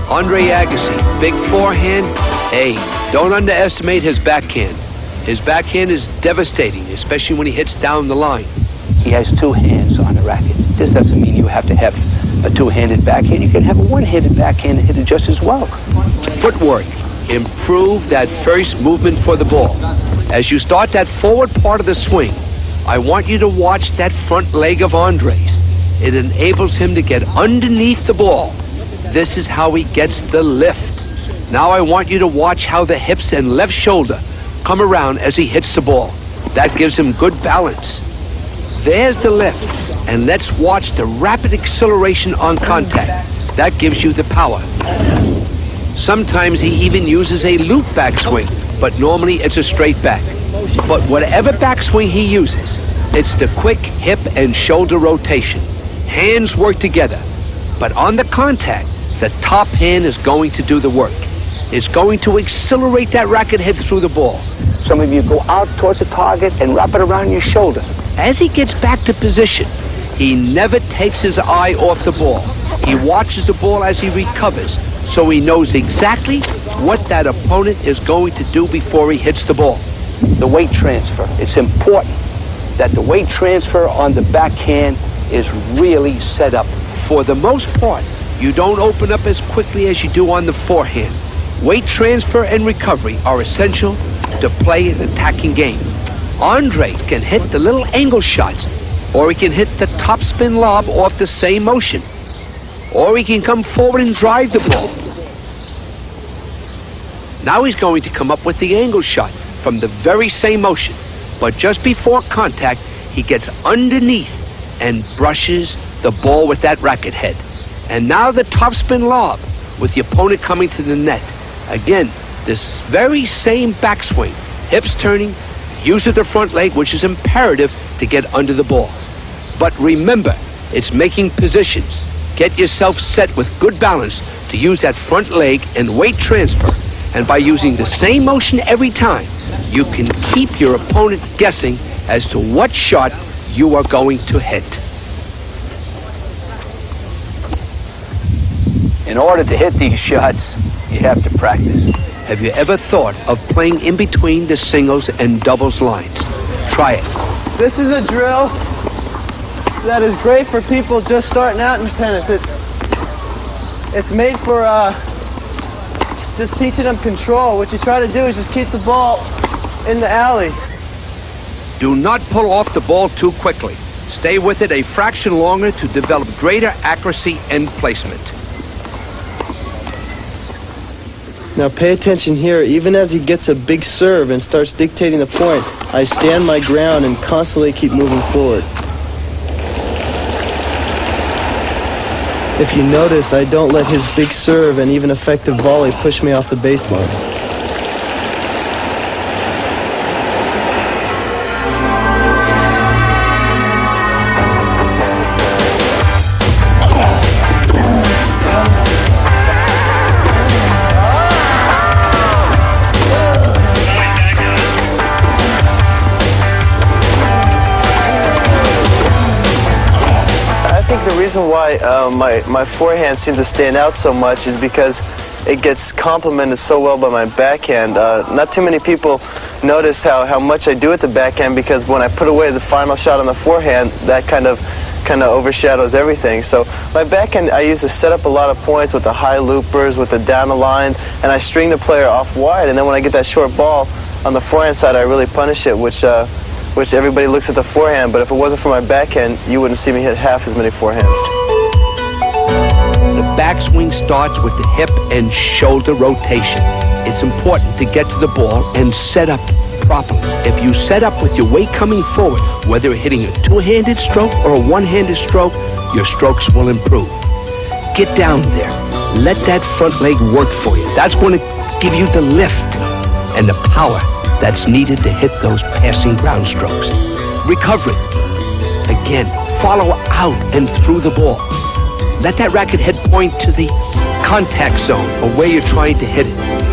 Andre Agassi, big forehand. Hey, don't underestimate his backhand. His backhand is devastating, especially when he hits down the line. He has two hands on the racket. This doesn't mean you have to have a two-handed backhand. You can have a one-handed backhand and hit it just as well. Footwork. Improve that first movement for the ball. As you start that forward part of the swing, I want you to watch that front leg of Andre's. It enables him to get underneath the ball. This is how he gets the lift. Now I want you to watch how the hips and left shoulder come around as he hits the ball. That gives him good balance. There's the lift. And let's watch the rapid acceleration on contact. That gives you the power. Sometimes he even uses a loop backswing, but normally it's a straight back. But whatever backswing he uses, it's the quick hip and shoulder rotation. Hands work together. But on the contact, the top hand is going to do the work. It's going to accelerate that racket head through the ball. Some of you go out towards the target and wrap it around your shoulder. As he gets back to position, he never takes his eye off the ball. He watches the ball as he recovers, so he knows exactly what that opponent is going to do before he hits the ball. The weight transfer. It's important that the weight transfer on the backhand is really set up. For the most part, you don't open up as quickly as you do on the forehand. Weight transfer and recovery are essential to play an attacking game. Andre can hit the little angle shots, or he can hit the topspin lob off the same motion, or he can come forward and drive the ball. Now he's going to come up with the angle shot from the very same motion, but just before contact, he gets underneath and brushes the ball with that racket head. And now the topspin lob with the opponent coming to the net. Again, this very same backswing, hips turning, use of the front leg, which is imperative to get under the ball. But remember, it's making positions. Get yourself set with good balance to use that front leg and weight transfer. And by using the same motion every time, you can keep your opponent guessing as to what shot you are going to hit. In order to hit these shots, you have to practice. Have you ever thought of playing in between the singles and doubles lines? Try it. This is a drill that is great for people just starting out in tennis. It's made for just teaching them control. What you try to do is just keep the ball in the alley. Do not pull off the ball too quickly. Stay with it a fraction longer to develop greater accuracy and placement. Now pay attention here. Even as he gets a big serve and starts dictating the point, I stand my ground and constantly keep moving forward. If you notice, I don't let his big serve and even effective volley push me off the baseline. The reason why my forehand seems to stand out so much is because it gets complemented so well by my backhand. Not too many people notice how much I do at the backhand, because when I put away the final shot on the forehand, that kind of overshadows everything. So my backhand, I use to set up a lot of points with the high loopers, with the down the lines, and I string the player off wide, and then when I get that short ball on the forehand side, I really punish it, which everybody looks at the forehand, but if it wasn't for my backhand, you wouldn't see me hit half as many forehands. The backswing starts with the hip and shoulder rotation. It's important to get to the ball and set up properly. If you set up with your weight coming forward, whether you're hitting a two-handed stroke or a one-handed stroke, your strokes will improve. Get down there. Let that front leg work for you. That's going to give you the lift and the power that's needed to hit those passing ground strokes. Recovery. Again, follow out and through the ball. Let that racket head point to the contact zone or where you're trying to hit it.